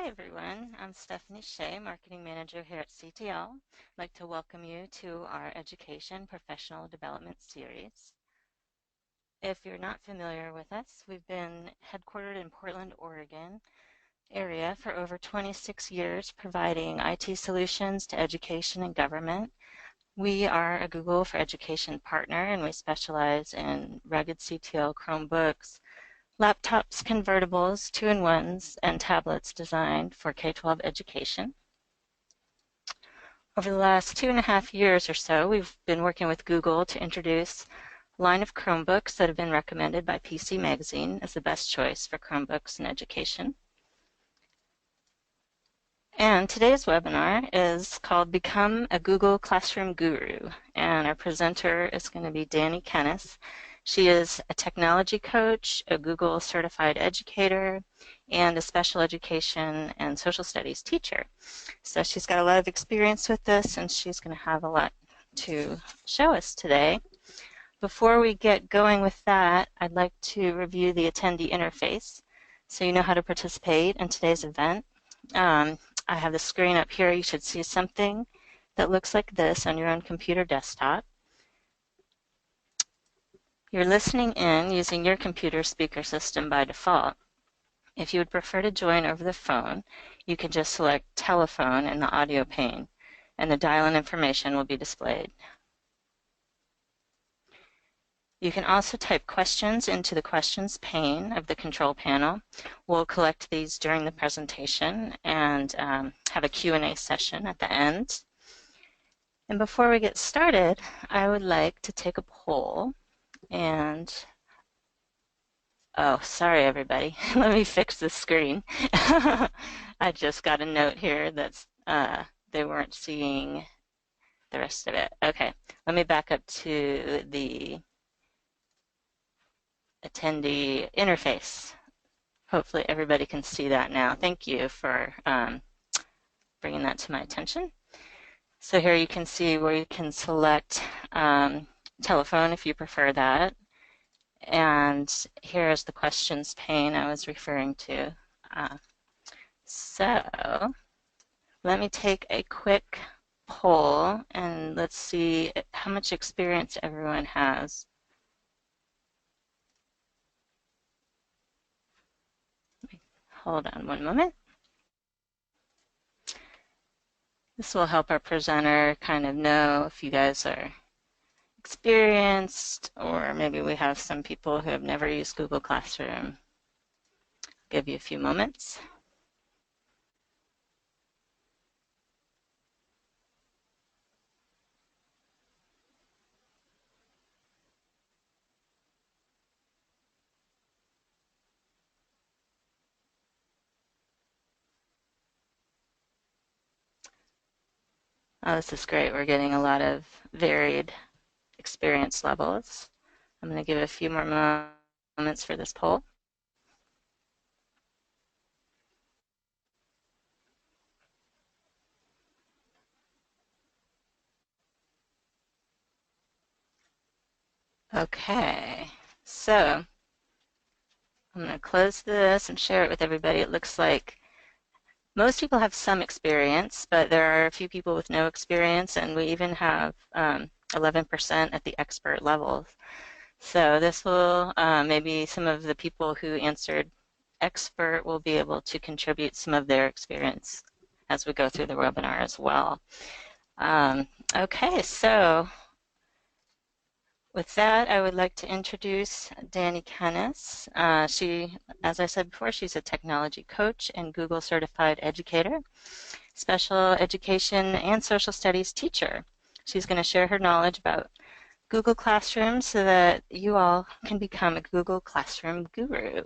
Hi everyone, I'm Stephanie Shea, Marketing Manager here at CTL. I'd like to welcome you to our Education Professional Development Series. If you're not familiar with us, we've been headquartered in Portland, Oregon area for over 26 years providing IT solutions to education and government. We are a Google for Education partner and we specialize in rugged CTL Chromebooks, laptops, convertibles, 2-in-1s, and tablets designed for K-12 education. Over the last 2.5 years or so, we've been working with Google to introduce a line of Chromebooks that have been recommended by PC Magazine as the best choice for Chromebooks in education. And today's webinar is called Become a Google Classroom Guru, and our presenter is going to be Dani Kennis. She is a technology coach, a Google certified educator, and a special education and social studies teacher. So she's got a lot of experience with this, and she's going to have a lot to show us today. Before we get going with that, I'd like to review the attendee interface so you know how to participate in today's event. I have the screen up here. You should see something that looks like this on your own computer desktop. You're listening in using your computer speaker system by default. If you would prefer to join over the phone, you can just select telephone in the audio pane, and the dial-in information will be displayed. You can also type questions into the questions pane of the control panel. We'll collect these during the presentation and have a Q&A session at the end. And before we get started, I would like to take a poll and, oh, sorry everybody, let me fix the screen. I just got a note here that they weren't seeing the rest of it. Okay, let me back up to the attendee interface. Hopefully everybody can see that now. Thank you for bringing that to my attention. So here you can see where you can select telephone if you prefer that. And here is the questions pane I was referring to. So let me take a quick poll and let's see how much experience everyone has. Hold on one moment. This will help our presenter kind of know if you guys are experienced or maybe we have some people who have never used Google Classroom. I'll give you a few moments. Oh, this is great. We're getting a lot of varied experience levels. I'm going to give a few more moments for this poll. Okay, so I'm going to close this and share it with everybody. It looks like most people have some experience, but there are a few people with no experience, and we even have 11% at the expert level. So this will, maybe some of the people who answered expert will be able to contribute some of their experience as we go through the webinar as well. Okay, so with that, I would like to introduce Dani Kennis. She, as I said before, she's a technology coach and Google certified educator, special education and social studies teacher. She's going to share her knowledge about Google Classroom so that you all can become a Google Classroom guru.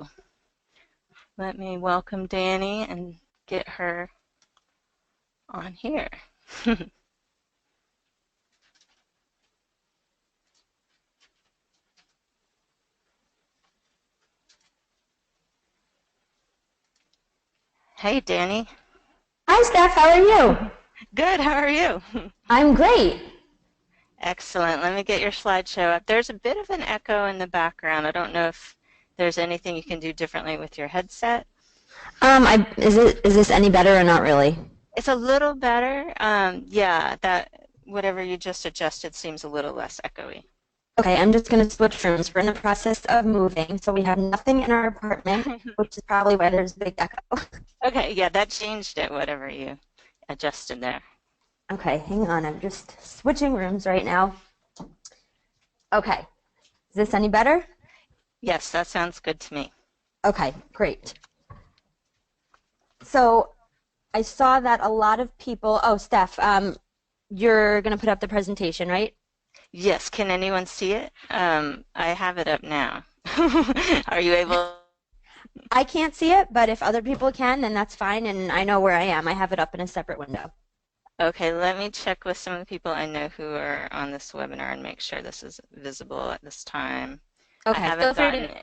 Let me welcome Dani and get her on here. Hey, Dani. Hi, Steph. How are you? Good. How are you? I'm great. Excellent. Let me get your slideshow up. There's a bit of an echo in the background. I don't know if there's anything you can do differently with your headset. Is this any better or not really? It's a little better. Yeah, that whatever you just adjusted seems a little less echoey. Okay, I'm just going to switch rooms. We're in the process of moving, so we have nothing in our apartment, which is probably why there's a big echo. Okay, yeah, that changed it, whatever you adjusted there. Okay, hang on. I'm just switching rooms right now. Okay, is this any better? Yes, that sounds good to me. Okay, great. So I saw that a lot of people. Oh, Steph, you're going to put up the presentation, right? Yes, can anyone see it? I have it up now. Are you able? I can't see it, but if other people can, then that's fine, and I know where I am. I have it up in a separate window. Okay, let me check with some of the people I know who are on this webinar and make sure this is visible at this time. I Okay, feel haven't free gotten to any.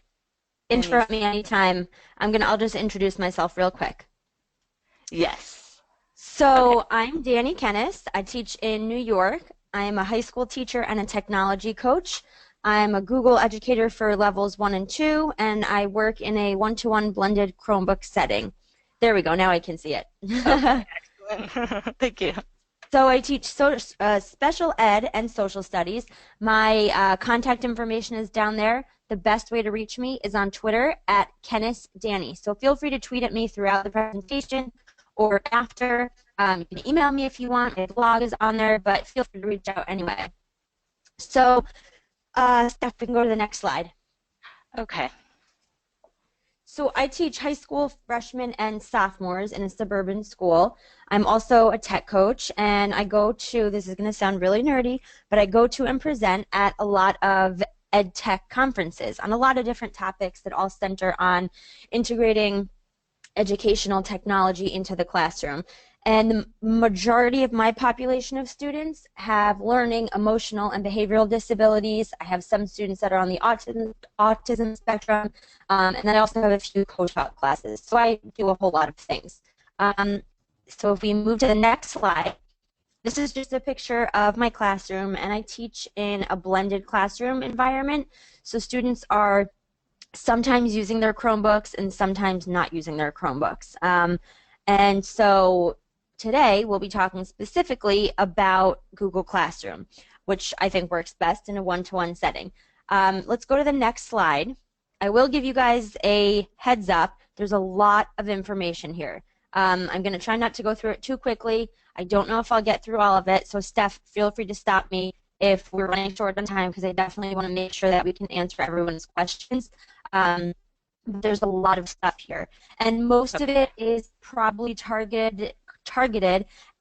interrupt me anytime. I'll just introduce myself real quick. Yes. Okay. So I'm Dani Kennis. I teach in New York. I am a high school teacher and a technology coach. I'm a Google educator for levels 1 and 2, and I work in a one-to-one blended Chromebook setting. There we go. Now I can see it. Okay, excellent. Thank you. So I teach special ed and social studies. My contact information is down there. The best way to reach me is on Twitter at KennisDani. So feel free to tweet at me throughout the presentation or after. You can email me if you want. My blog is on there, but feel free to reach out anyway. So, Steph, we can go to the next slide. Okay. So I teach high school freshmen and sophomores in a suburban school. I'm also a tech coach, and I go to, this is going to sound really nerdy, but I go to and present at a lot of ed tech conferences on a lot of different topics that all center on integrating educational technology into the classroom. And the majority of my population of students have learning, emotional, and behavioral disabilities. I have some students that are on the autism spectrum, and then I also have a few co-taught classes. So I do a whole lot of things. So if we move to the next slide, this is just a picture of my classroom, and I teach in a blended classroom environment. So students are sometimes using their Chromebooks and sometimes not using their Chromebooks. And so today we'll be talking specifically about Google Classroom, which I think works best in a one-to-one setting. Let's go to the next slide. I will give you guys a heads up. There's a lot of information here. I'm going to try not to go through it too quickly. I don't know if I'll get through all of it, so Steph, feel free to stop me if we're running short on time, because I definitely want to make sure that we can answer everyone's questions. There's a lot of stuff here, and most of it is probably targeted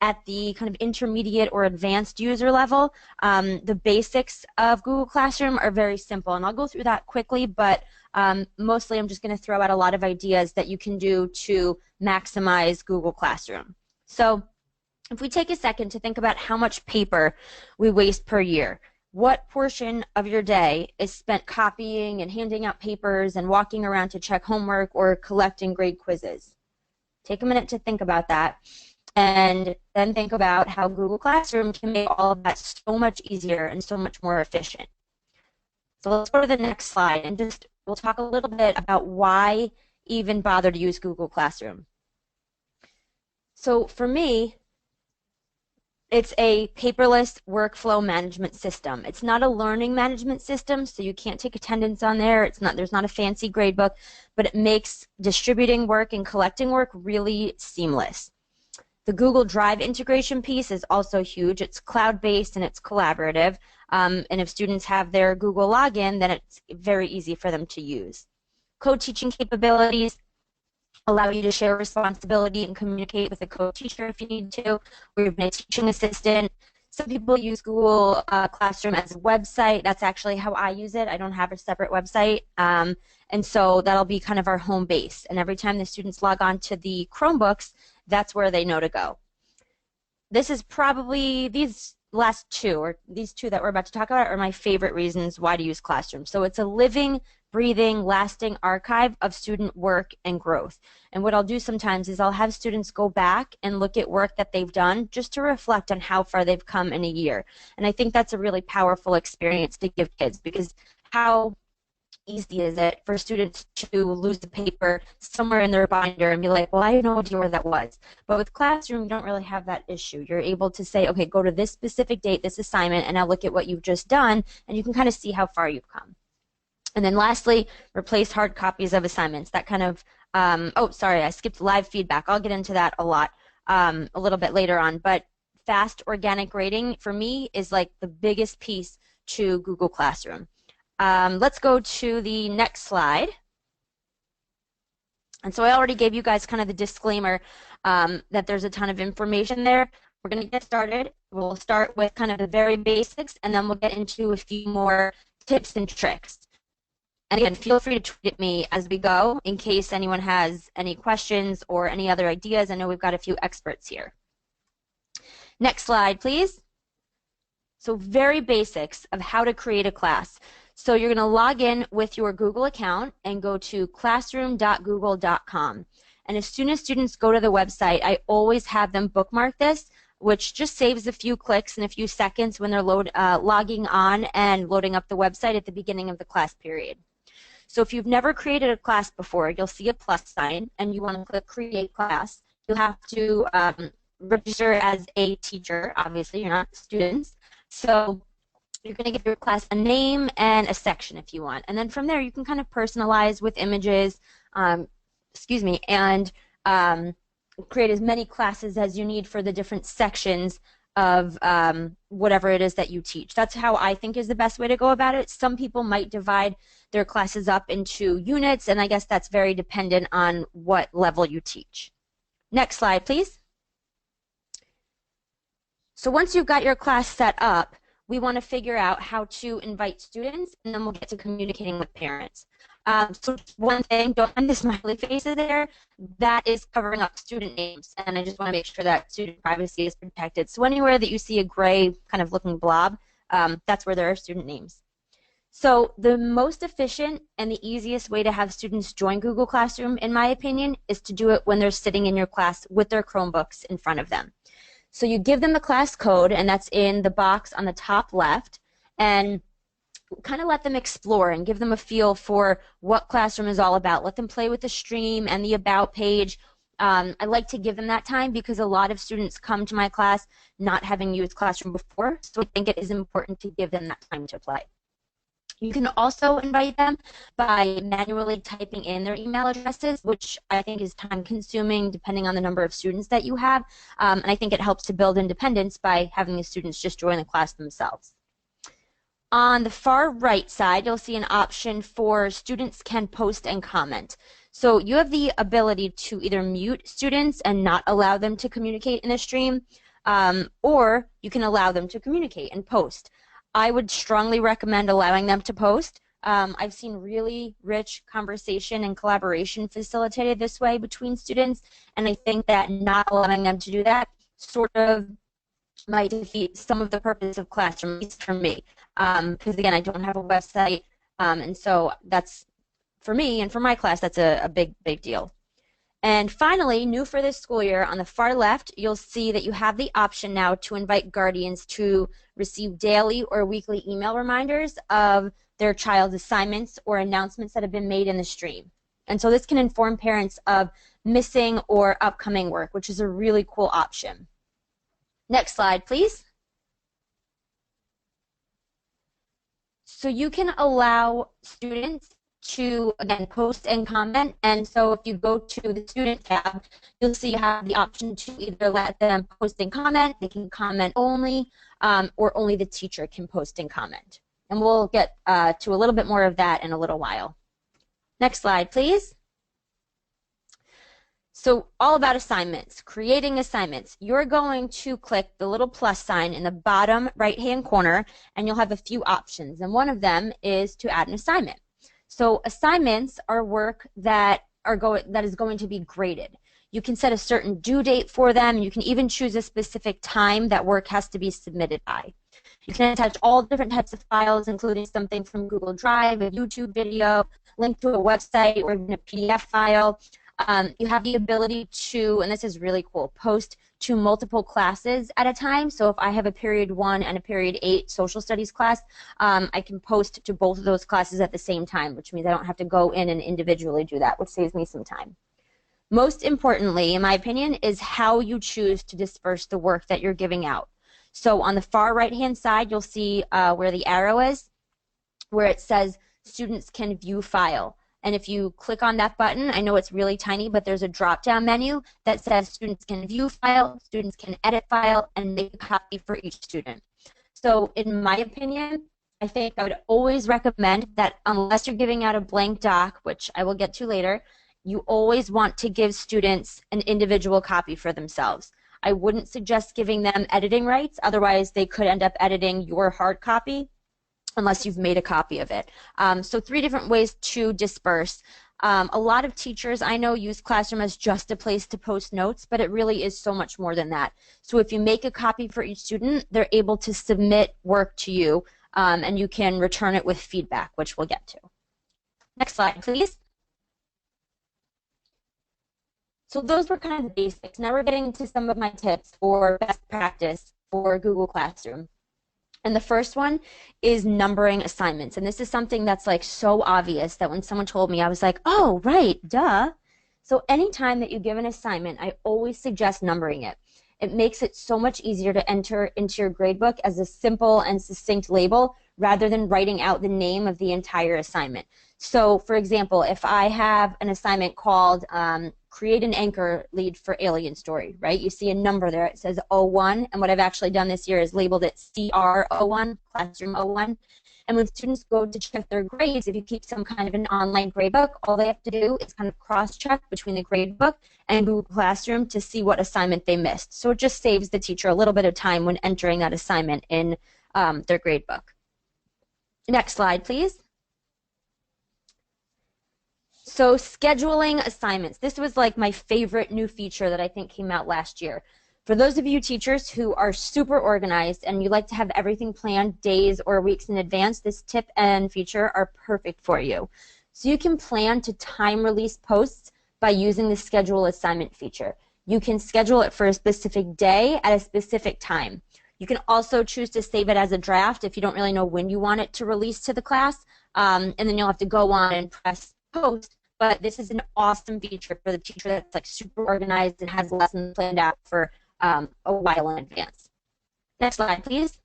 at the kind of intermediate or advanced user level. The basics of Google Classroom are very simple, and I'll go through that quickly, but mostly I'm just going to throw out a lot of ideas that you can do to maximize Google Classroom. So if we take a second to think about how much paper we waste per year, what portion of your day is spent copying and handing out papers and walking around to check homework or collecting grade quizzes? Take a minute to think about that, and then think about how Google Classroom can make all of that so much easier and so much more efficient. So let's go to the next slide, and we'll talk a little bit about why even bother to use Google Classroom. So for me, it's a paperless workflow management system. It's not a learning management system, so you can't take attendance on there. There's not a fancy gradebook, but it makes distributing work and collecting work really seamless. The Google Drive integration piece is also huge. It's cloud-based and it's collaborative. And if students have their Google login, then it's very easy for them to use. Co-teaching capabilities allow you to share responsibility and communicate with a co-teacher if you need to, or even a teaching assistant. Some people use Google Classroom as a website. That's actually how I use it. I don't have a separate website. And so that'll be kind of our home base. And every time the students log on to the Chromebooks, that's where they know to go. This is probably, these last two, or these two that we're about to talk about, are my favorite reasons why to use Classroom. So it's a living, breathing, lasting archive of student work and growth. And what I'll do sometimes is I'll have students go back and look at work that they've done just to reflect on how far they've come in a year. And I think that's a really powerful experience to give kids, because how easy is it for students to lose the paper somewhere in their binder and be like, well, I have no idea where that was. But with Classroom, you don't really have that issue. You're able to say, okay, go to this specific date, this assignment, and now look at what you've just done, and you can kind of see how far you've come. And then lastly, replace hard copies of assignments. That kind of, oh, sorry, I skipped live feedback. I'll get into that a lot a little bit later on. But fast organic grading, for me, is like the biggest piece to Google Classroom. Let's go to the next slide. And so I already gave you guys kind of the disclaimer that there's a ton of information there. We're going to get started. We'll start with kind of the very basics, and then we'll get into a few more tips and tricks. And again, feel free to tweet at me as we go in case anyone has any questions or any other ideas. I know we've got a few experts here. Next slide, please. So very basics of how to create a class. So you're going to log in with your Google account and go to classroom.google.com. And as soon as students go to the website, I always have them bookmark this, which just saves a few clicks and a few seconds when they're logging on and loading up the website at the beginning of the class period. So if you've never created a class before, you'll see a plus sign, and you want to click Create Class. You'll have to register as a teacher. Obviously, you're not students. So you're going to give your class a name and a section if you want. And then from there, you can kind of personalize with images, and create as many classes as you need for the different sections of whatever it is that you teach. That's how I think is the best way to go about it. Some people might divide their classes up into units, and I guess that's very dependent on what level you teach. Next slide, please. So once you've got your class set up, we want to figure out how to invite students, and then we'll get to communicating with parents. So one thing, don't mind the smiley faces there, that is covering up student names, and I just want to make sure that student privacy is protected. So anywhere that you see a gray kind of looking blob, that's where there are student names. So the most efficient and the easiest way to have students join Google Classroom, in my opinion, is to do it when they're sitting in your class with their Chromebooks in front of them. So you give them the class code, and that's in the box on the top left, and kind of let them explore and give them a feel for what Classroom is all about. Let them play with the stream and the About page. I like to give them that time because a lot of students come to my class not having used Classroom before, so I think it is important to give them that time to play. You can also invite them by manually typing in their email addresses, which I think is time-consuming depending on the number of students that you have, and I think it helps to build independence by having the students just join the class themselves. On the far right side, you'll see an option for students can post and comment. So you have the ability to either mute students and not allow them to communicate in the stream, or you can allow them to communicate and post. I would strongly recommend allowing them to post. I've seen really rich conversation and collaboration facilitated this way between students, and I think that not allowing them to do that sort of might defeat some of the purpose of Classroom, at least for me. Because again, I don't have a website, and so that's, for me and for my class, that's a big deal. And finally, new for this school year, on the far left, you'll see that you have the option now to invite guardians to receive daily or weekly email reminders of their child's assignments or announcements that have been made in the stream. And so this can inform parents of missing or upcoming work, which is a really cool option. Next slide, please. So you can allow students to, again, post and comment, and so if you go to the Student tab, you'll see you have the option to either let them post and comment, they can comment only, or only the teacher can post and comment. And we'll get to a little bit more of that in a little while. Next slide, please. So all about assignments, creating assignments. You're going to click the little plus sign in the bottom right-hand corner, and you'll have a few options, and one of them is to add an assignment. So assignments are work that is going to be graded. You can set a certain due date for them. You can even choose a specific time that work has to be submitted by. You can attach all different types of files, including something from Google Drive, a YouTube video, link to a website, or even a PDF file. You have the ability to, and this is really cool, post to multiple classes at a time. So if I have a period 1 and a period 8 social studies class, I can post to both of those classes at the same time, which means I don't have to go in and individually do that, which saves me some time. Most importantly, in my opinion, is how you choose to disperse the work that you're giving out. So on the far right-hand side, you'll see where the arrow is, where it says students can view file. And if you click on that button, I know it's really tiny, but there's a drop-down menu that says students can view file, students can edit file, and make a copy for each student. So in my opinion, I think I would always recommend that unless you're giving out a blank doc, which I will get to later, you always want to give students an individual copy for themselves. I wouldn't suggest giving them editing rights, otherwise they could end up editing your hard copy unless you've made a copy of it. So 3 different ways to disperse. A lot of teachers I know use Classroom as just a place to post notes, but it really is so much more than that. So if you make a copy for each student, they're able to submit work to you, and you can return it with feedback, which we'll get to. Next slide, please. So those were kind of the basics. Now we're getting into some of my tips for best practice for Google Classroom. And the first one is numbering assignments. And this is something that's like so obvious that when someone told me, I was like, oh, right, duh. So anytime that you give an assignment, I always suggest numbering it. It makes it so much easier to enter into your gradebook as a simple and succinct label rather than writing out the name of the entire assignment. So, for example, if I have an assignment called create an anchor lead for Alien Story, right? You see a number there. It says 01, and what I've actually done this year is labeled it CR01, Classroom 01. And when students go to check their grades, if you keep some kind of an online gradebook, all they have to do is kind of cross-check between the gradebook and Google Classroom to see what assignment they missed. So it just saves the teacher a little bit of time when entering that assignment in their gradebook. Next slide, please. So scheduling assignments. This was like my favorite new feature that I think came out last year. For those of you teachers who are super organized and you like to have everything planned days or weeks in advance, this tip and feature are perfect for you. So you can plan to time release posts by using the schedule assignment feature. You can schedule it for a specific day at a specific time. You can also choose to save it as a draft if you don't really know when you want it to release to the class, and then you'll have to go on and press post. But this is an awesome feature for the teacher that's like super organized and has lessons planned out for a while in advance. Next slide, please.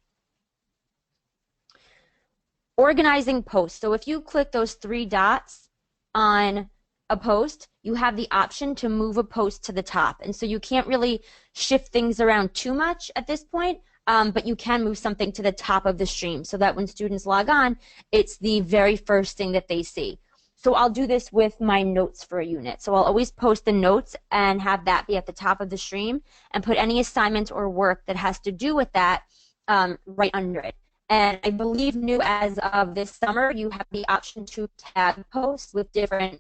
Organizing posts. So if you click those 3 dots on a post, you have the option to move a post to the top. And so you can't really shift things around too much at this point, but you can move something to the top of the stream so that when students log on, it's the very first thing that they see. So I'll do this with my notes for a unit. So I'll always post the notes and have that be at the top of the stream and put any assignment or work that has to do with that right under it. And I believe new as of this summer, you have the option to tag posts with different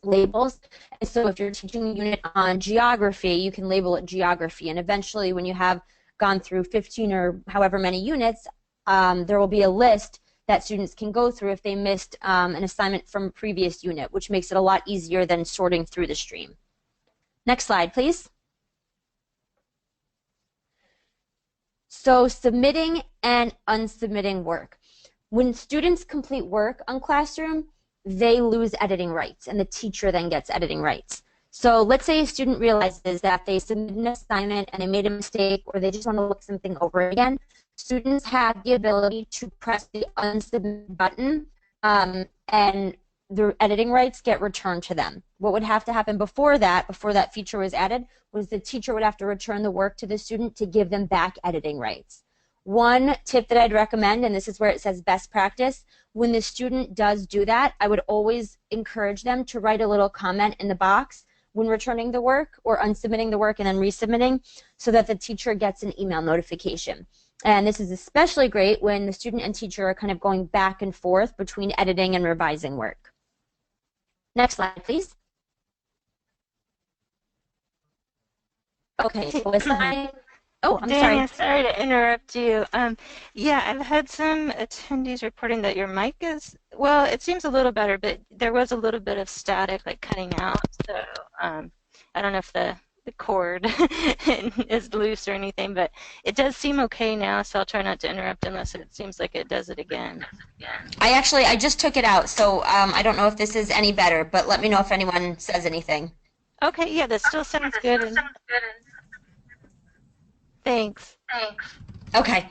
labels. And so if you're teaching a unit on geography, you can label it geography. And eventually when you have gone through 15 or however many units, there will be a list that students can go through if they missed an assignment from a previous unit, which makes it a lot easier than sorting through the stream. Next slide, please. So submitting and unsubmitting work. When students complete work on Classroom, they lose editing rights, and the teacher then gets editing rights. So let's say a student realizes that they submitted an assignment and they made a mistake, or they just want to look something over again. Students have the ability to press the unsubmit button and the editing rights get returned to them. What would have to happen before that feature was added, was the teacher would have to return the work to the student to give them back editing rights. One tip that I'd recommend, and this is where it says best practice, when the student does do that, I would always encourage them to write a little comment in the box when returning the work or unsubmitting the work and then resubmitting so that the teacher gets an email notification. And this is especially great when the student and teacher are kind of going back and forth between editing and revising work. Next slide, please. Okay, so assigning. Oh, I'm Dani, sorry. sorry to interrupt you. Yeah, I've had some attendees reporting that your mic is, well, it seems a little better, but there was a little bit of static, like cutting out. So I don't know if the the cord is loose or anything, but it does seem okay now, so I'll try not to interrupt unless it seems like it does it again. I just took it out, so I don't know if this is any better, but let me know if anyone says anything. Okay, yeah, that still sounds good, and thanks. Okay.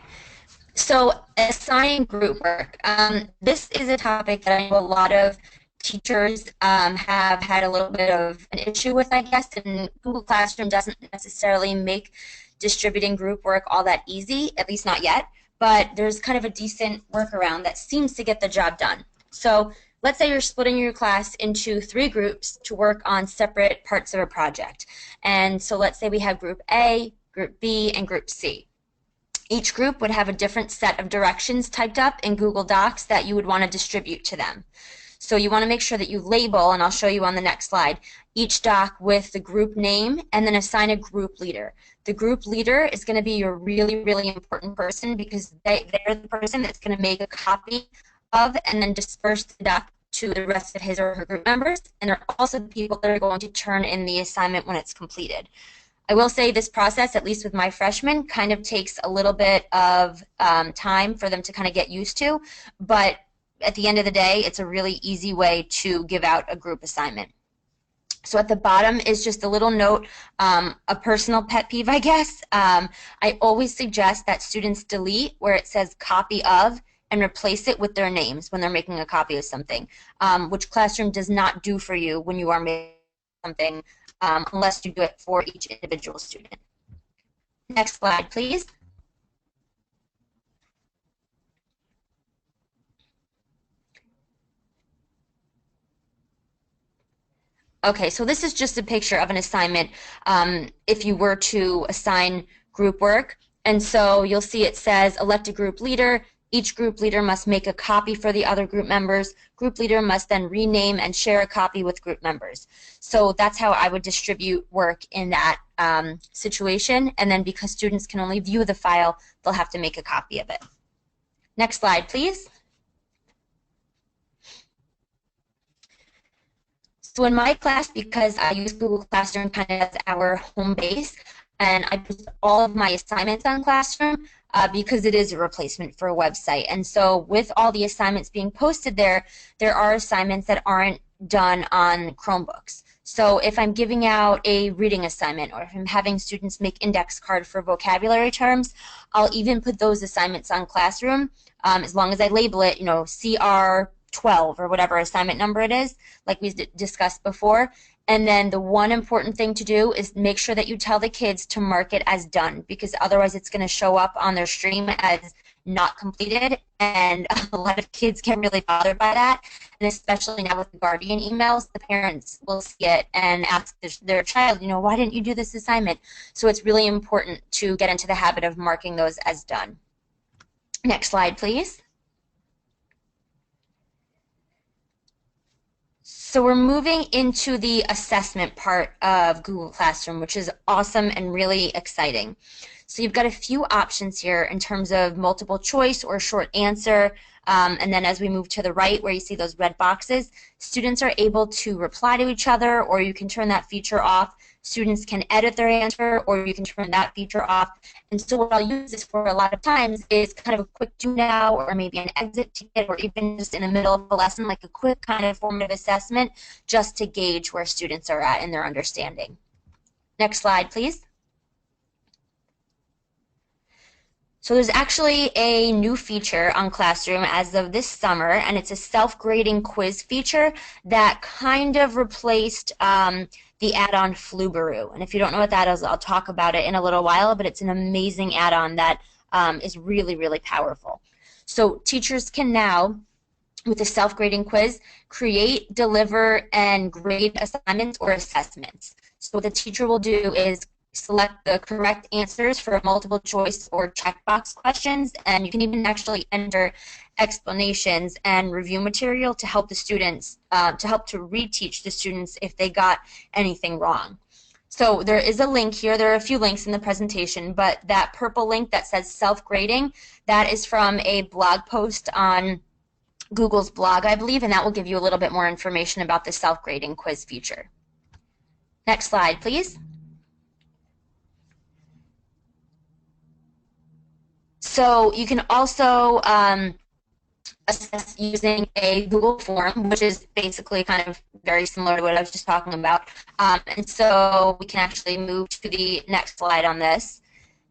So assigning group work. This is a topic that I know a lot of teachers have had a little bit of an issue with, I guess, and Google Classroom doesn't necessarily make distributing group work all that easy, at least not yet, but there's kind of a decent workaround that seems to get the job done. So let's say you're splitting your class into 3 groups to work on separate parts of a project. And so let's say we have Group A, Group B, and Group C. Each group would have a different set of directions typed up in Google Docs that you would want to distribute to them. So you want to make sure that you label, and I'll show you on the next slide, each doc with the group name and then assign a group leader. The group leader is going to be your really, really important person because they're the person that's going to make a copy of and then disperse the doc to the rest of his or her group members, and they're also the people that are going to turn in the assignment when it's completed. I will say this process, at least with my freshmen, kind of takes a little bit of time for them to kind of get used to, but at the end of the day, it's a really easy way to give out a group assignment. So at the bottom is just a little note, a personal pet peeve, I guess. I always suggest that students delete where it says copy of and replace it with their names when they're making a copy of something, which Classroom does not do for you when you are making something unless you do it for each individual student. Next slide, please. Okay, so this is just a picture of an assignment if you were to assign group work. And so you'll see it says elect a group leader. Each group leader must make a copy for the other group members. Group leader must then rename and share a copy with group members. So that's how I would distribute work in that situation. And then because students can only view the file, they'll have to make a copy of it. Next slide, please. So in my class, because I use Google Classroom kind of as our home base, and I put all of my assignments on Classroom because it is a replacement for a website. And so with all the assignments being posted there, there are assignments that aren't done on Chromebooks. So if I'm giving out a reading assignment or if I'm having students make index card for vocabulary terms, I'll even put those assignments on Classroom as long as I label it, you know, CR 12 or whatever assignment number it is, like we discussed before. And then the one important thing to do is make sure that you tell the kids to mark it as done, because otherwise it's going to show up on their stream as not completed, and a lot of kids get really bothered by that. And especially now with the Guardian emails, the parents will see it and ask their child, you know, why didn't you do this assignment? So it's really important to get into the habit of marking those as done. Next slide, please. So we're moving into the assessment part of Google Classroom, which is awesome and really exciting. So you've got a few options here in terms of multiple choice or short answer. And then as we move to the right where you see those red boxes, students are able to reply to each other, or you can turn that feature off. Students can edit their answer, or you can turn that feature off. And so what I'll use this for a lot of times is kind of a quick do now, or maybe an exit ticket, or even just in the middle of the lesson, like a quick kind of formative assessment, just to gauge where students are at in their understanding. Next slide, please. So there's actually a new feature on Classroom as of this summer, and it's a self-grading quiz feature that kind of replaced the add-on Flubaroo. And if you don't know what that is, I'll talk about it in a little while, but it's an amazing add-on that is really, really powerful. So teachers can now, with a self-grading quiz, create, deliver, and grade assignments or assessments. So what the teacher will do is select the correct answers for multiple choice or checkbox questions, and you can even actually enter explanations and review material to help the students, to help to reteach the students if they got anything wrong. So there is a link here. There are a few links in the presentation, but that purple link that says self-grading, that is from a blog post on Google's blog, I believe, and that will give you a little bit more information about the self-grading quiz feature. Next slide, please. So you can also assess using a Google form, which is basically kind of very similar to what I was just talking about. And so we can actually move to the next slide on this.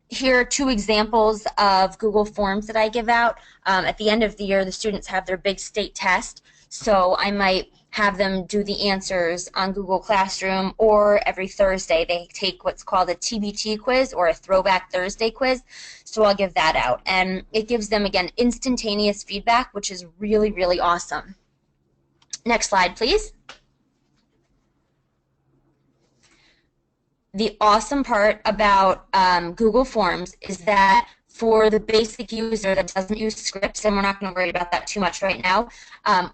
Here are two examples of Google Forms that I give out. At the end of the year, the students have their big state test, so I might have them do the answers on Google Classroom, or every Thursday they take what's called a TBT quiz or a Throwback Thursday quiz, so I'll give that out. And it gives them, again, instantaneous feedback, which is really, really awesome. Next slide, please. The awesome part about Google Forms is that for the basic user that doesn't use scripts, and we're not going to worry about that too much right now,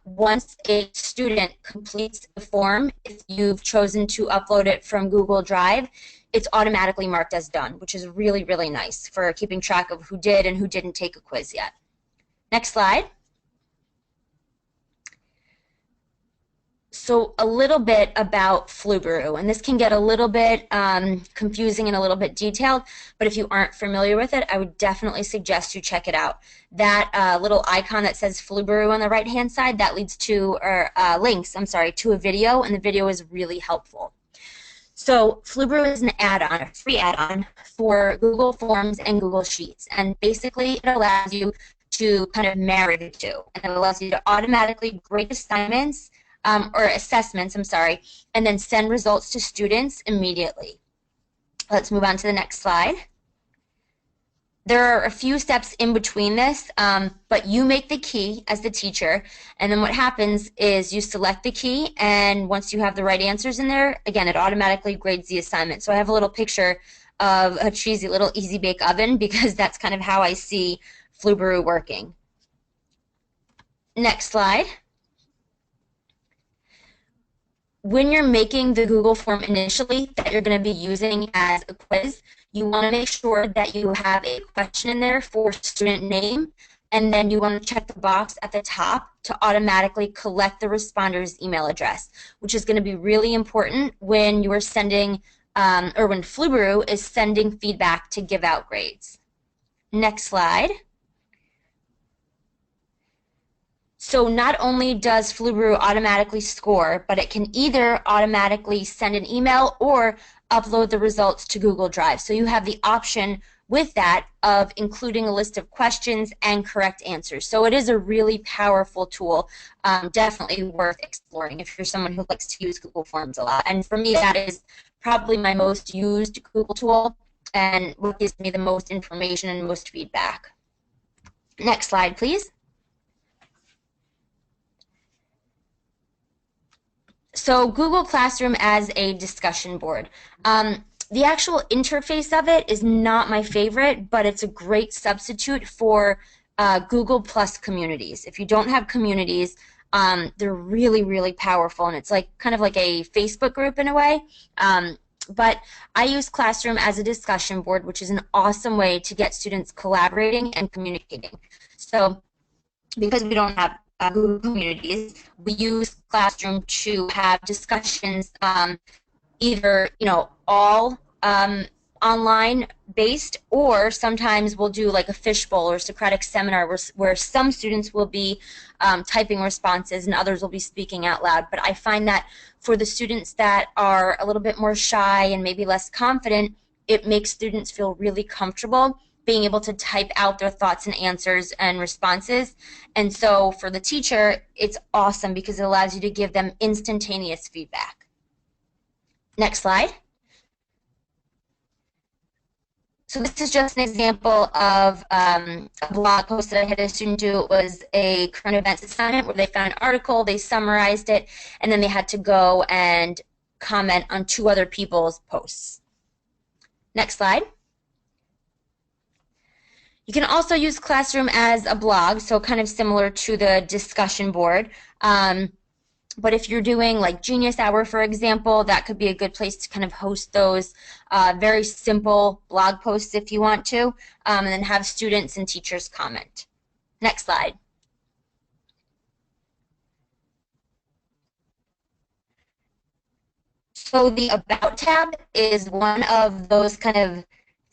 once a student completes the form, if you've chosen to upload it from Google Drive, it's automatically marked as done, which is really, really nice for keeping track of who did and who didn't take a quiz yet. Next slide. So a little bit about Flubaroo, and this can get a little bit confusing and a little bit detailed, but if you aren't familiar with it, I would definitely suggest you check it out. That little icon that says Flubaroo on the right-hand side, that leads to, or links, I'm sorry, to a video, and the video is really helpful. So Flubaroo is an add-on, a free add-on for Google Forms and Google Sheets, and basically it allows you to kind of marry the two, and it allows you to automatically grade assignments, or assessments, I'm sorry, and then send results to students immediately. Let's move on to the next slide. There are a few steps in between this, but you make the key as the teacher, and then what happens is you select the key, and once you have the right answers in there, again, it automatically grades the assignment. So I have a little picture of a cheesy little Easy Bake Oven because that's kind of how I see Flubaroo working. Next slide. When you're making the Google form initially that you're going to be using as a quiz, you want to make sure that you have a question in there for student name, and then you want to check the box at the top to automatically collect the responder's email address, which is going to be really important when you are sending, or when Flubaroo is sending feedback to give out grades. Next slide. So not only does Flubaroo automatically score, but it can either automatically send an email or upload the results to Google Drive. So you have the option with that of including a list of questions and correct answers. So it is a really powerful tool, definitely worth exploring if you're someone who likes to use Google Forms a lot. And for me, that is probably my most used Google tool and what gives me the most information and most feedback. Next slide, please. So Google Classroom as a discussion board. The actual interface of it is not my favorite, but it's a great substitute for Google Plus communities. If you don't have communities, they're really, really powerful, and it's like kind of like a Facebook group in a way. But I use Classroom as a discussion board, which is an awesome way to get students collaborating and communicating. So because we don't have Google communities, we use Classroom to have discussions, either all online based, or sometimes we'll do like a fishbowl or Socratic seminar where some students will be typing responses and others will be speaking out loud. But I find that for the students that are a little bit more shy and maybe less confident, it makes students feel really comfortable being able to type out their thoughts and answers and responses. And so for the teacher, it's awesome because it allows you to give them instantaneous feedback. Next slide. So this is just an example of a blog post that I had a student do. It was a current events assignment where they found an article, they summarized it, and then they had to go and comment on 2 other people's posts. Next slide. You can also use Classroom as a blog, so kind of similar to the discussion board. But if you're doing like Genius Hour, for example, that could be a good place to kind of host those very simple blog posts if you want to, and then have students and teachers comment. Next slide. So the About tab is one of those kind of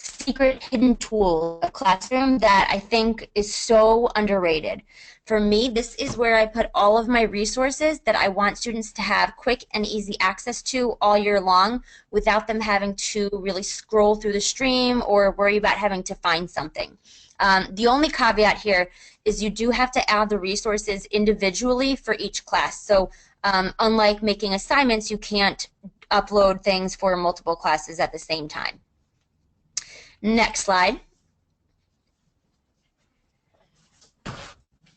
secret hidden tool of Classroom that I think is so underrated. For me, this is where I put all of my resources that I want students to have quick and easy access to all year long without them having to really scroll through the stream or worry about having to find something. The only caveat here is you do have to add the resources individually for each class. So unlike making assignments, you can't upload things for multiple classes at the same time. Next slide.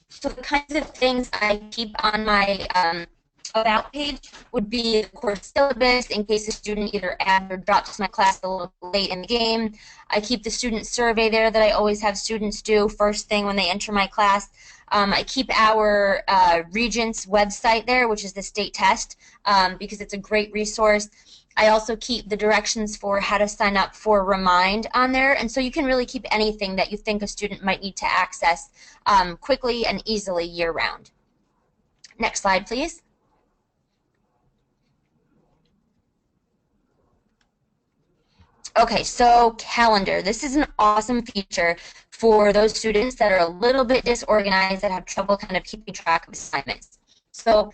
So the kinds of things I keep on my about page would be the course syllabus in case a student either adds or drops my class a little late in the game. I keep the student survey there that I always have students do first thing when they enter my class. I keep our Regents website there, which is the state test, because it's a great resource. I also keep the directions for how to sign up for Remind on there, and so you can really keep anything that you think a student might need to access quickly and easily year-round. Next slide, please. Okay, so calendar. This is an awesome feature for those students that are a little bit disorganized, that have trouble kind of keeping track of assignments. So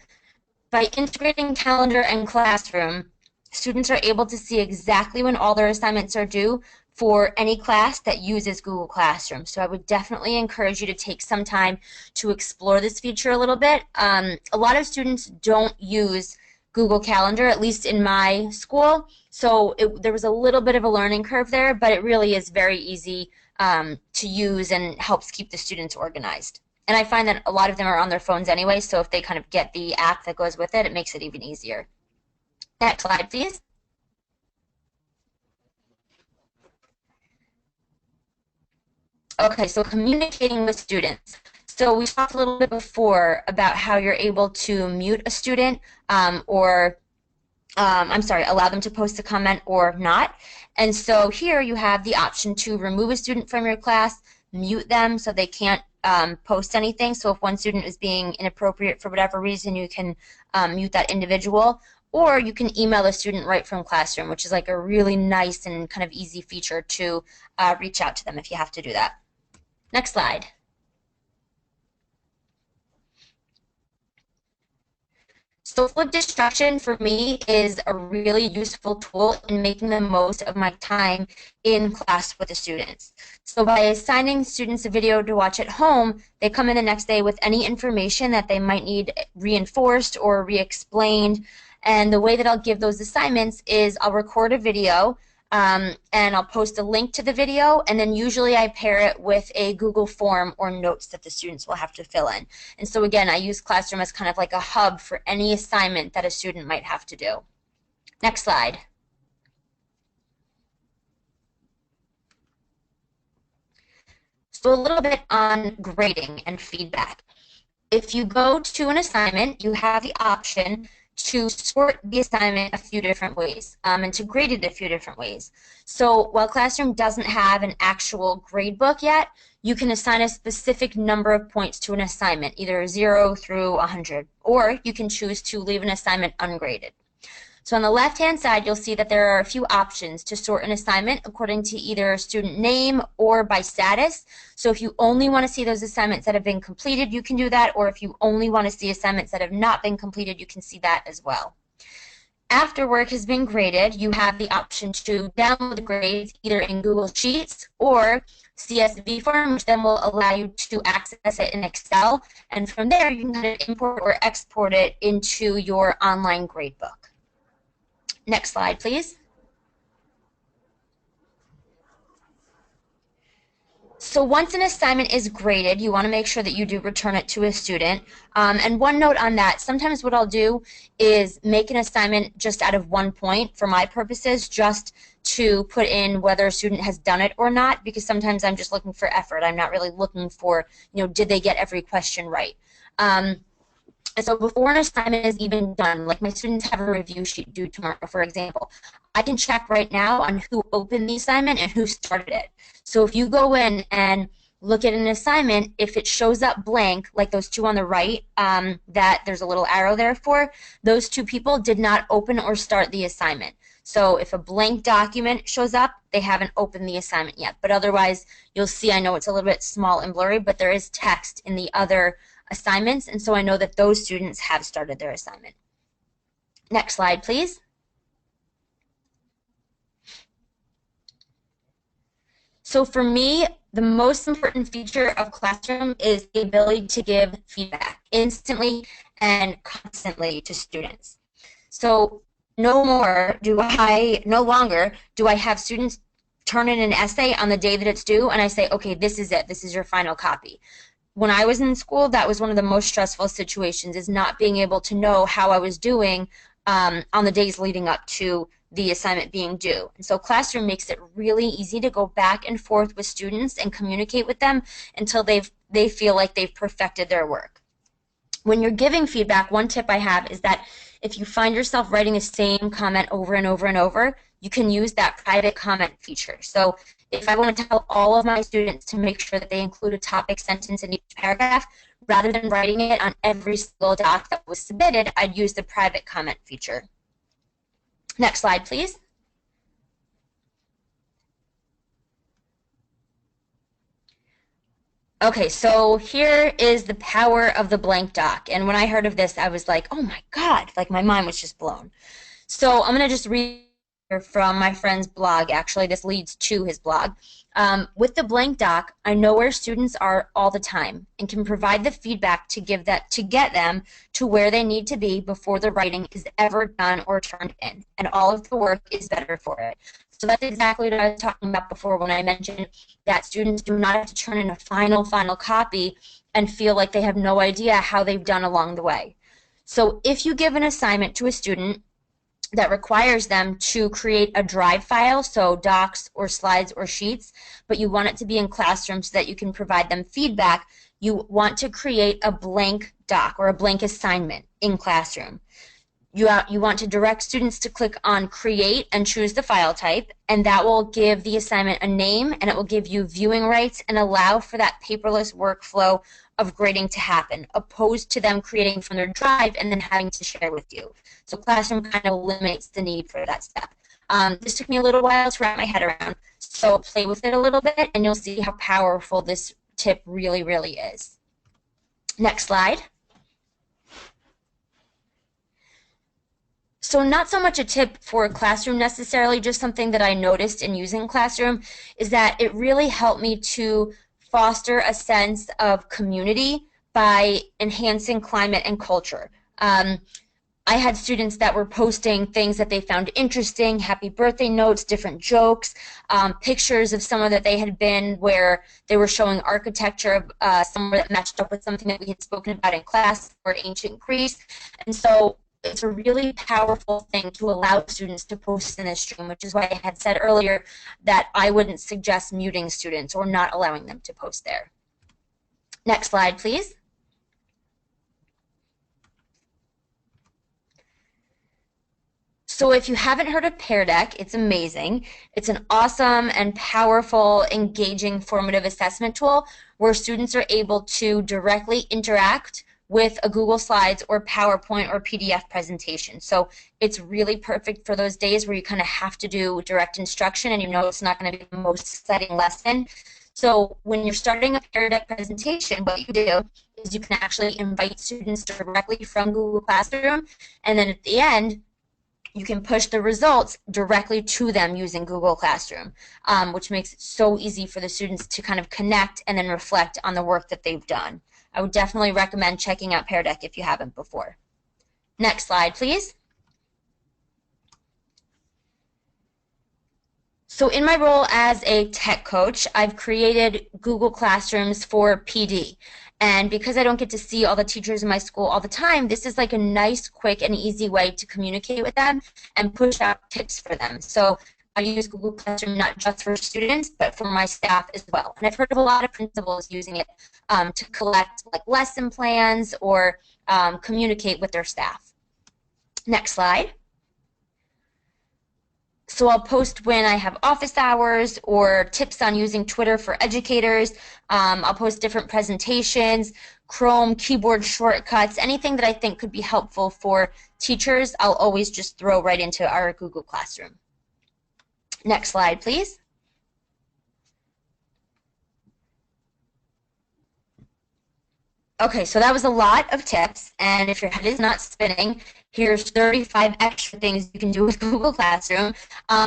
by integrating calendar and Classroom, students are able to see exactly when all their assignments are due for any class that uses Google Classroom. So I would definitely encourage you to take some time to explore this feature a little bit. A lot of students don't use Google Calendar, at least in my school, so there was a little bit of a learning curve there, but it really is very easy to use and helps keep the students organized. And I find that a lot of them are on their phones anyway, so if they kind of get the app that goes with it, it makes it even easier. Next slide, please. Okay, so communicating with students. So we talked a little bit before about how you're able to mute a student allow them to post a comment or not. And so here you have the option to remove a student from your class, mute them so they can't post anything. So if one student is being inappropriate for whatever reason, you can mute that individual. Or you can email a student right from Classroom, which is like a really nice and kind of easy feature to reach out to them if you have to do that. Next slide. So flip destruction for me is a really useful tool in making the most of my time in class with the students. So by assigning students a video to watch at home, they come in the next day with any information that they might need reinforced or re-explained. And the way that I'll give those assignments is I'll record a video and I'll post a link to the video, and then usually I pair it with a Google form or notes that the students will have to fill in. And so again, I use Classroom as kind of like a hub for any assignment that a student might have to do. Next slide. So a little bit on grading and feedback. If you go to an assignment, you have the option to sort the assignment a few different ways and to grade it a few different ways. So while Classroom doesn't have an actual grade book yet, you can assign a specific number of points to an assignment, either 0 through 100, or you can choose to leave an assignment ungraded. So on the left-hand side, you'll see that there are a few options to sort an assignment according to either student name or by status. So if you only want to see those assignments that have been completed, you can do that, or if you only want to see assignments that have not been completed, you can see that as well. After work has been graded, you have the option to download the grades either in Google Sheets or CSV form, which then will allow you to access it in Excel, and from there you can kind of import or export it into your online gradebook. Next slide, please. So once an assignment is graded, you want to make sure that you do return it to a student. And one note on that, sometimes what I'll do is make an assignment just out of 1 point for my purposes, just to put in whether a student has done it or not, because sometimes I'm just looking for effort. I'm not really looking for, did they get every question right? And so before an assignment is even done, like my students have a review sheet due tomorrow, for example, I can check right now on who opened the assignment and who started it. So if you go in and look at an assignment, if it shows up blank, like those two on the right, that there's a little arrow there for, those two people did not open or start the assignment. So if a blank document shows up, they haven't opened the assignment yet. But otherwise, you'll see, I know it's a little bit small and blurry, but there is text in the other assignments, and so I know that those students have started their assignment. Next slide, please. So for me, the most important feature of Classroom is the ability to give feedback instantly and constantly to students. So no longer do I have students turn in an essay on the day that it's due and I say, okay, this is it, this is your final copy. When I was in school, that was one of the most stressful situations, is not being able to know how I was doing on the days leading up to the assignment being due. And so Classroom makes it really easy to go back and forth with students and communicate with them until they feel like they've perfected their work. When you're giving feedback, one tip I have is that if you find yourself writing the same comment over and over and over, you can use that private comment feature. So if I want to tell all of my students to make sure that they include a topic sentence in each paragraph, rather than writing it on every single doc that was submitted, I'd use the private comment feature. Next slide, please. Okay, so here is the power of the blank doc. And when I heard of this, I was like, oh my God, like my mind was just blown. So I'm going to just read from my friend's blog. Actually, this leads to his blog. With the blank doc, I know where students are all the time and can provide the feedback to get them to where they need to be before the writing is ever done or turned in, and all of the work is better for it. So that's exactly what I was talking about before when I mentioned that students do not have to turn in a final copy and feel like they have no idea how they've done along the way. So if you give an assignment to a student that requires them to create a drive file, so docs or slides or sheets, but you want it to be in Classroom so that you can provide them feedback, you want to create a blank doc or a blank assignment in Classroom. You want to direct students to click on Create and choose the file type, and that will give the assignment a name, and it will give you viewing rights and allow for that paperless workflow of grading to happen, opposed to them creating from their drive and then having to share with you. So Classroom kind of eliminates the need for that step. This took me a little while to wrap my head around, so play with it a little bit and you'll see how powerful this tip really, really is. Next slide. So not so much a tip for Classroom necessarily, just something that I noticed in using Classroom is that it really helped me to foster a sense of community by enhancing climate and culture. I had students that were posting things that they found interesting, happy birthday notes, different jokes, pictures of somewhere that they had been where they were showing architecture somewhere that matched up with something that we had spoken about in class, or ancient Greece. And so it's a really powerful thing to allow students to post in this stream, which is why I had said earlier that I wouldn't suggest muting students or not allowing them to post there. Next slide, please. So if you haven't heard of PairDeck, it's amazing. It's an awesome and powerful, engaging, formative assessment tool where students are able to directly interact with a Google Slides or PowerPoint or PDF presentation. So it's really perfect for those days where you kind of have to do direct instruction and you know it's not going to be the most exciting lesson. So when you're starting a PairDeck presentation, what you do is you can actually invite students directly from Google Classroom, and then at the end, you can push the results directly to them using Google Classroom, which makes it so easy for the students to kind of connect and then reflect on the work that they've done. I would definitely recommend checking out PairDeck if you haven't before. Next slide, please. So in my role as a tech coach, I've created Google Classrooms for PD. And because I don't get to see all the teachers in my school all the time, this is like a nice, quick, and easy way to communicate with them and push out tips for them. So I use Google Classroom not just for students, but for my staff as well. And I've heard of a lot of principals using it to collect like lesson plans or communicate with their staff. Next slide. So I'll post when I have office hours or tips on using Twitter for educators. I'll post different presentations, Chrome, keyboard shortcuts, anything that I think could be helpful for teachers, I'll always just throw right into our Google Classroom. Next slide, please. Okay, so that was a lot of tips, and if your head is not spinning, here's 35 extra things you can do with Google Classroom.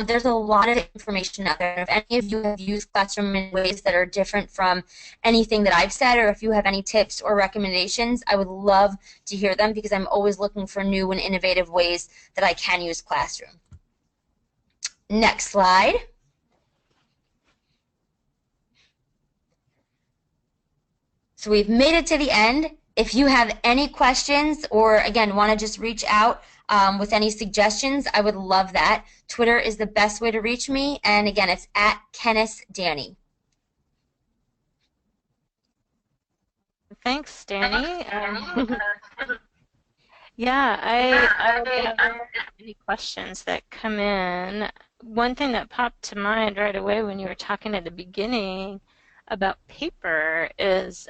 There's a lot of information out there. If any of you have used Classroom in ways that are different from anything that I've said, or if you have any tips or recommendations, I would love to hear them because I'm always looking for new and innovative ways that I can use Classroom. Next slide. So we've made it to the end. If you have any questions or, again, want to just reach out with any suggestions, I would love that. Twitter is the best way to reach me. And, again, it's @KennisDani. Thanks, Dani. Yeah, I will gather any questions that come in. One thing that popped to mind right away when you were talking at the beginning about paper is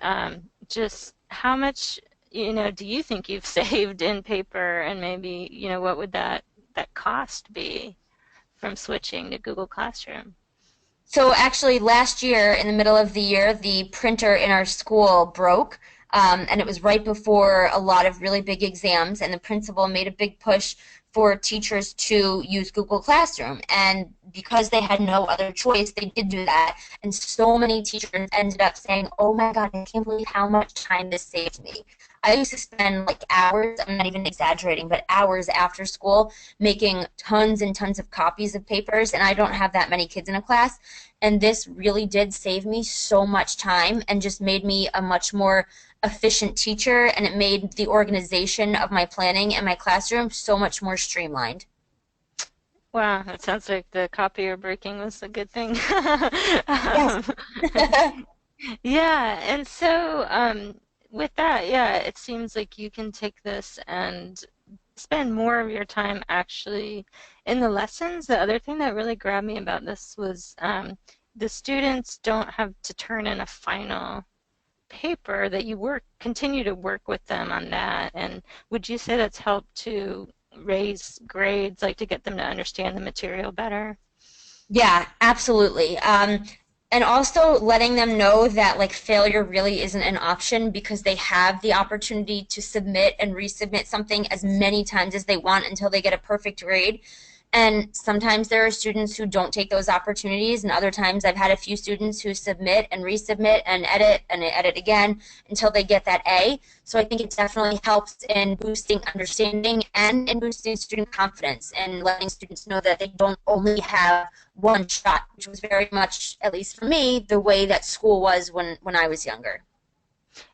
just how much, do you think you've saved in paper, and maybe, what would that cost be from switching to Google Classroom? So actually last year, in the middle of the year, the printer in our school broke. And it was right before a lot of really big exams, and the principal made a big push for teachers to use Google Classroom. And because they had no other choice, they did do that. And so many teachers ended up saying, oh my God, I can't believe how much time this saved me. I used to spend like hours, I'm not even exaggerating, but hours after school making tons and tons of copies of papers, and I don't have that many kids in a class. And this really did save me so much time and just made me a much more efficient teacher, and it made the organization of my planning and my classroom so much more streamlined. Wow, that sounds like the copier breaking was a good thing. Yes. Yeah, and so with that, yeah, it seems like you can take this and spend more of your time actually in the lessons. The other thing that really grabbed me about this was the students don't have to turn in a final paper, that you continue to work with them on that. And would you say that's helped to raise grades, like to get them to understand the material better? Yeah, absolutely. And also letting them know that like failure really isn't an option because they have the opportunity to submit and resubmit something as many times as they want until they get a perfect grade. And sometimes there are students who don't take those opportunities, and other times I've had a few students who submit and resubmit and edit again until they get that A. So I think it definitely helps in boosting understanding and in boosting student confidence and letting students know that they don't only have one shot, which was very much, at least for me, the way that school was when I was younger.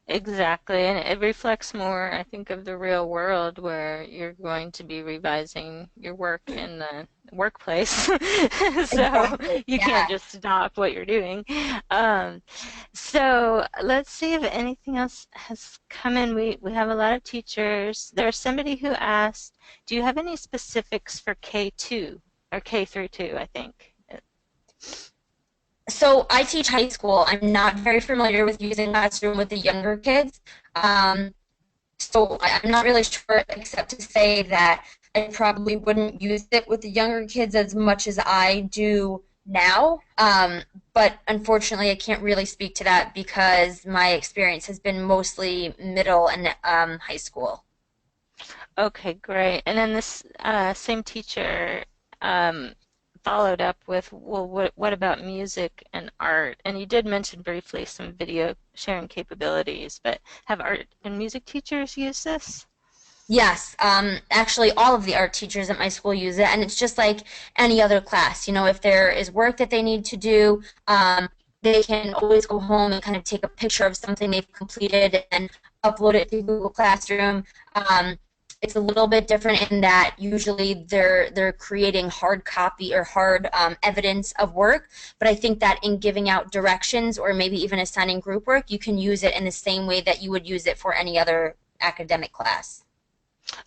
Exactly, and it reflects more, I think, of the real world where you're going to be revising your work in the workplace. So Exactly. you can't Yeah. just stop what you're doing. Um, so let's see if anything else has come in. We have a lot of teachers. There's somebody who asked, do you have any specifics for K2 or K through 2, I think? So I teach high school. I'm not very familiar with using Classroom with the younger kids. Um, So I'm not really sure, except to say that I probably wouldn't use it with the younger kids as much as I do now. But unfortunately, I can't really speak to that because my experience has been mostly middle and high school. Okay, great. And then this same teacher um, followed up with, well, what about music and art? And you did mention briefly some video sharing capabilities, but have art and music teachers used this? Yes, actually, all of the art teachers at my school use it, and it's just like any other class. You know, if there is work that they need to do, they can always go home and kind of take a picture of something they've completed and upload it to Google Classroom. It's a little bit different in that usually they're creating hard copy or hard evidence of work, but I think that in giving out directions or maybe even assigning group work, you can use it in the same way that you would use it for any other academic class.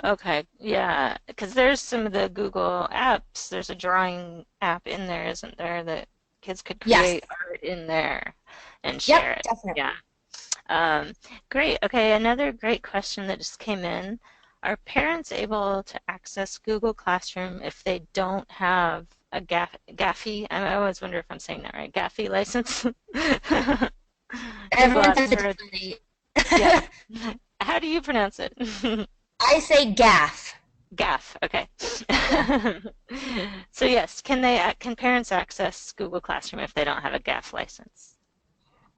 Okay, yeah, because there's some of the Google apps. There's a drawing app in there, isn't there, that kids could Yes. create art in there and Yep, share it. Yeah. definitely. Um, Great. Okay, another great question that just came in. Are parents able to access Google Classroom if they don't have a GAFI? I always wonder if I'm saying that right. GAFI license? There's a Everyone lot says of it words. differently. Yeah. How do you pronounce it? I say gaff. GAF. Okay. Yeah. So yes, can parents access Google Classroom if they don't have a GAF license?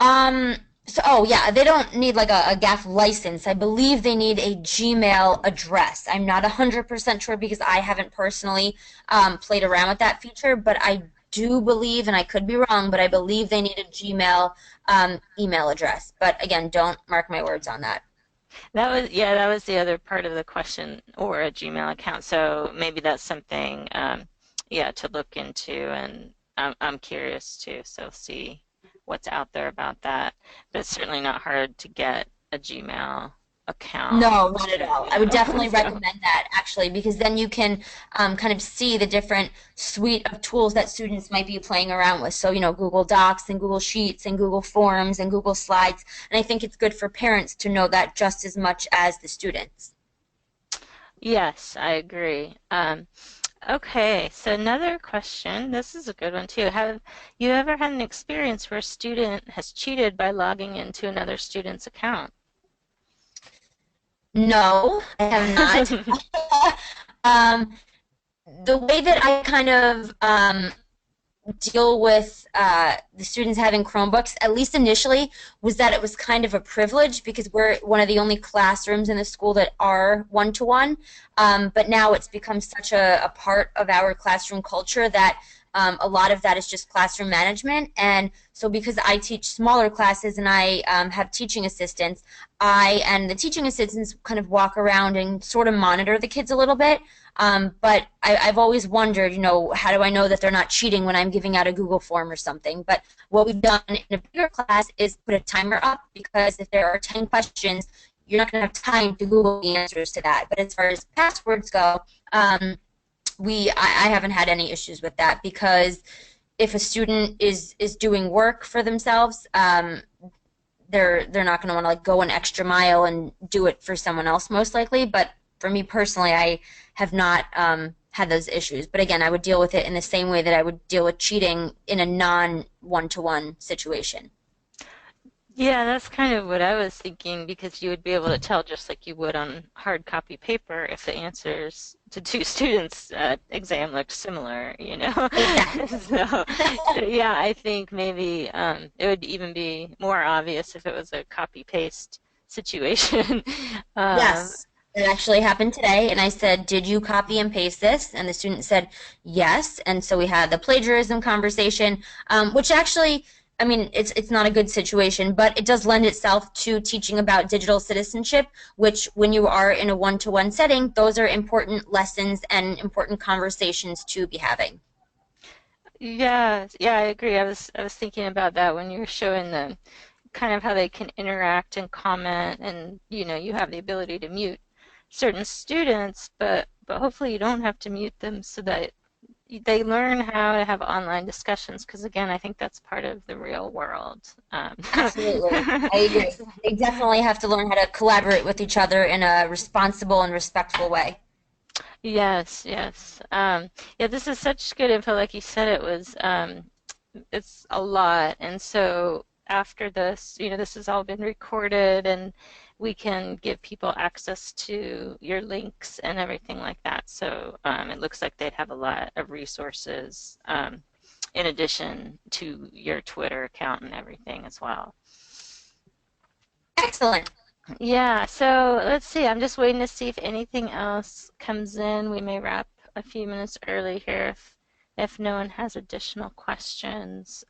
Um, oh yeah, they don't need like a GAF license. I believe they need a Gmail address. I'm not 100% sure because I haven't personally played around with that feature, but I do believe, and I could be wrong, but I believe they need a Gmail email address. But again, don't mark my words on that. That was the other part of the question, or a Gmail account. So maybe that's something, yeah, to look into, and I'm curious too. So see what's out there about that. But it's certainly not hard to get a Gmail account No, not at too, all. you I would know. definitely So recommend that actually, because then you can kind of see the different suite of tools that students might be playing around with. So, Google Docs and Google Sheets and Google Forms and Google Slides. And I think it's good for parents to know that just as much as the students. yes, I agree. Okay, so another question. This is a good one too. Have you ever had an experience where a student has cheated by logging into another student's account? No, I have not. um, the way that I kind of deal with the students having Chromebooks, at least initially, was that it was kind of a privilege because we're one of the only classrooms in the school that are one-to-one. But now it's become such a part of our classroom culture that a lot of that is just classroom management. And so because I teach smaller classes and I have teaching assistants, I and the teaching assistants kind of walk around and sort of monitor the kids a little bit. But I've always wondered, how do I know that they're not cheating when I'm giving out a Google form or something? But what we've done in a bigger class is put a timer up because if there are 10 questions, you're not going to have time to Google the answers to that. But as far as passwords go, I haven't had any issues with that because if a student is doing work for themselves, they're not going to want to like go an extra mile and do it for someone else most likely. But for me personally, I have not had those issues. But again, I would deal with it in the same way that I would deal with cheating in a non one-to-one situation. Yeah, that's kind of what I was thinking because you would be able to tell just like you would on hard copy paper if the answers to two students' exam looked similar, you know? Exactly. So, yeah, I think maybe it would even be more obvious if it was a copy paste situation. Um, Yes. It actually happened today, and I said, "Did you copy and paste this?" And the student said, "Yes." And so we had the plagiarism conversation, which actually, I mean, it's not a good situation, but it does lend itself to teaching about digital citizenship, which, when you are in a one-to-one setting, those are important lessons and important conversations to be having. yeah, yeah, I agree. I was thinking about that when you were showing them kind of how they can interact and comment, and you have the ability to mute certain students, but hopefully you don't have to mute them so that they learn how to have online discussions, because again, I think that's part of the real world. Absolutely. I agree. They definitely have to learn how to collaborate with each other in a responsible and respectful way. Yes, yes. Yeah, this is such good info. Like you said, it's a lot. And so after this, this has all been recorded and we can give people access to your links and everything like that. So it looks like they'd have a lot of resources in addition to your Twitter account and everything as well. Excellent. Yeah, so let's see. I'm just waiting to see if anything else comes in. We may wrap a few minutes early here if no one has additional questions.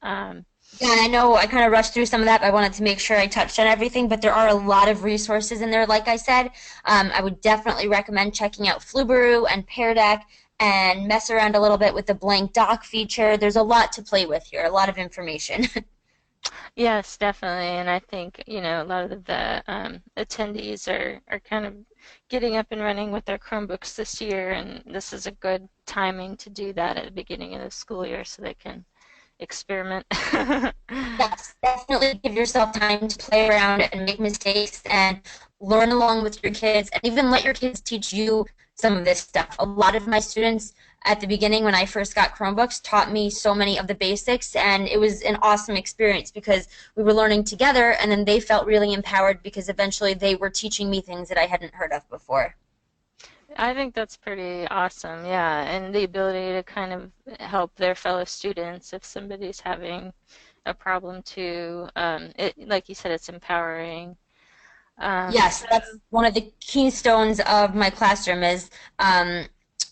Yeah, and I know I kind of rushed through some of that, but I wanted to make sure I touched on everything. But there are a lot of resources in there, like I said. I would definitely recommend checking out Flubaroo and PairDeck and mess around a little bit with the blank doc feature. There's a lot to play with here, a lot of information. Yes, definitely. And I think, a lot of the attendees are kind of getting up and running with their Chromebooks this year, and this is a good timing to do that at the beginning of the school year so they can experiment. Yes, definitely give yourself time to play around and make mistakes and learn along with your kids and even let your kids teach you some of this stuff. A lot of my students at the beginning when I first got Chromebooks taught me so many of the basics, and it was an awesome experience because we were learning together and then they felt really empowered because eventually they were teaching me things that I hadn't heard of before. I think that's pretty awesome, yeah, and the ability to kind of help their fellow students if somebody's having a problem too. Like you said, it's empowering. Yes, So that's one of the keystones of my classroom is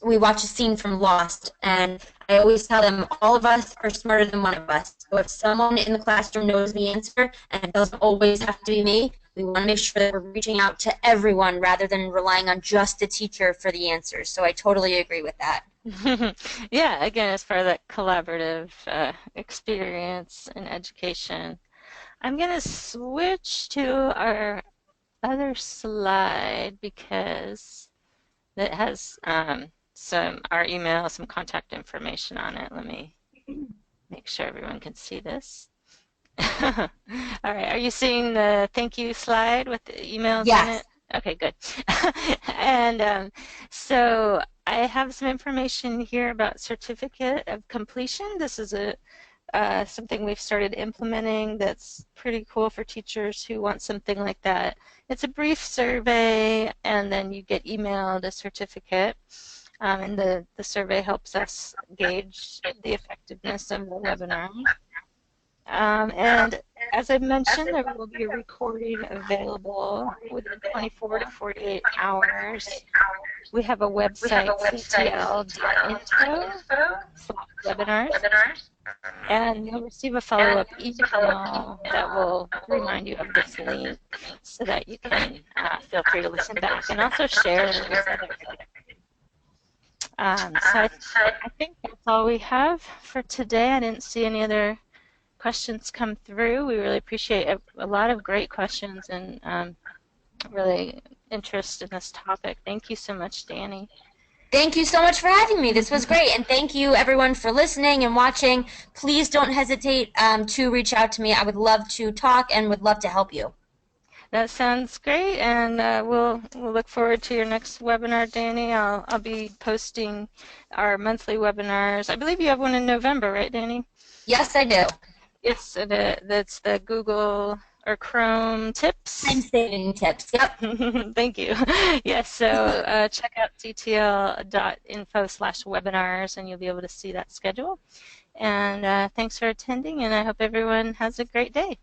we watch a scene from Lost, and I always tell them all of us are smarter than one of us. So if someone in the classroom knows the answer, and it doesn't always have to be me, we want to make sure that we're reaching out to everyone rather than relying on just the teacher for the answers. So I totally agree with that. yeah, again, as part of that collaborative experience in education. I'm going to switch to our other slide because it has some our email, some contact information on it. Let me make sure everyone can see this. All right, are you seeing the thank you slide with the emails in Yes. it? Okay, good. And so I have some information here about certificate of completion. This is a something we've started implementing that's pretty cool for teachers who want something like that. It's a brief survey, and then you get emailed a certificate. And the survey helps us gauge the effectiveness of the webinar. And as I mentioned, there will be a recording available within 24 to 48 hours. We have a website, ctl.info/webinars, and you'll receive a follow-up email that will remind you of this link so that you can feel free to listen back and also share it with others. I think that's all we have for today. I didn't see any other questions come through. We really appreciate a lot of great questions and really interest in this topic. Thank you so much, Dani. Thank you so much for having me. This was great. And thank you, everyone, for listening and watching. Please don't hesitate to reach out to me. I would love to talk and would love to help you. That sounds great, and we'll look forward to your next webinar, Dani. I'll be posting our monthly webinars. I believe you have one in November, right, Dani? Yes, I do. Yes, that's the Google or Chrome Time tips. saving tips. Yep. Thank you. Yes, so check out ctl.info/webinars, and you'll be able to see that schedule. And thanks for attending, and I hope everyone has a great day.